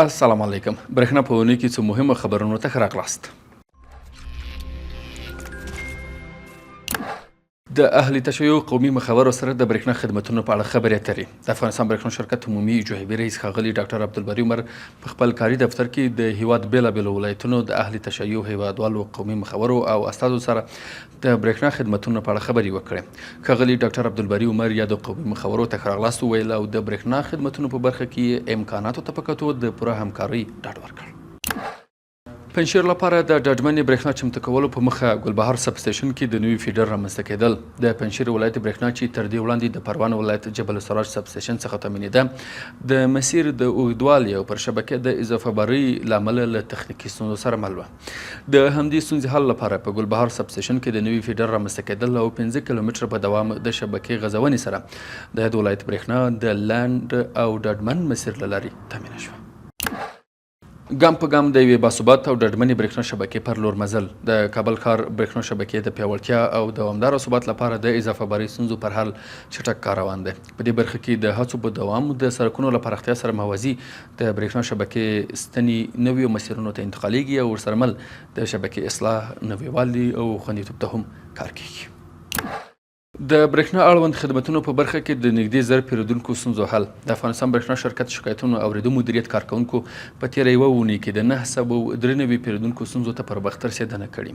السلام علیکم. برېښنا په اونۍ کې څو مهمه خبرونو ته ښه راغلاست. د اهلي تشیع قومي مخورو سره د برېښنا خدمتونو په اړه خبرې اترې. د افغانستان برېښنا شرکت عمومي جوهبي رئیس ښاغلي ډاکټر عبدالباري عمر په خپل کاري دفتر کې د هیواد بېلابېلو ولایتونو د اهلي تشیع هیوادوالو قومي مخورو او استازو سره د برېښنا خدمتونو په اړه خبرې وکړې. ښاغلي ډاکټر عبدالباري عمر یا د قومي مخورو ته ښه راغلاست وویل او د برېښنا خدمتونو په برخه کې امکاناتو ته په کتو د پوره همکارۍ ډاډ ورکړ. پنجشیر لپاره د ډاډمنې برېښنا چمتو کولو په مخه ګلبهار سب سټیشن کې د نوي فیډر رامنځته کېدل. د پنجشیر ولایت برېښنا چې تر دې وړاندې د پروان ولایت جبل السراج سب سټیشن څخه تامینېده د مسیر د اوږدوالي او پر شبکې د اضافه بارۍ له امله له تخنیکي ستونزو سره مل وه. د همدې ستونزې حل لپاره په ګلبهار سب سټیشن کې د نوي فیډر رامنځته کېدل او 15 کیلومتره په دوام د شبکې غځونې سره د یاد ولایت برېښنا د لاند او ډاډمن مسیر له لارې تامینه شوه. ګام په ګام د یوې باثباته او ډاډمنې برېښنا شبکې پر لور مزل. د کابل ښار برېښنا شبکې د پیاوړتیا او دوامداره ثبات لپاره د اضافه بارۍ ستونزو پر حل چټک کار روان دی. په دې برخه کې د هڅو په دوام د سړکونو له پراختیا سره موازي د برېښنا شبکې ستنې نویو مسیرونو ته انتقالیږي او ورسره مل د شبکې اصلاح، نویوالي او خوندیتوب ته هم کار کیږي. د برېښنا اړوند خدمتونو په برخه کې د نږدې 1000 پیرودونکو ستونزو حل. د افغانستان برېښنا شرکت شکایتونو اوریدو مدیریت کارکوونکو په تېره یوه اونۍ کې د 993 پیرودونکو ستونزو ته پر وخت رسېدنه کړې.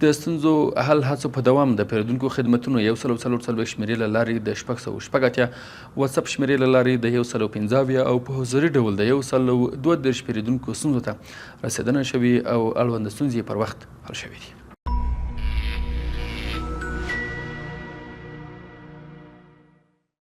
د ستونزو حل هڅو په دوام د پیرودونکو خدمتونو 144 شمېرې له لارې د 680 واتساپ شمېرې له لارې د 115 او په حضوري ډول د 132 پیرودونکو ستونزو ته رسېدنه شوې او اړوند ستونزې پر وخت حل شوې دي.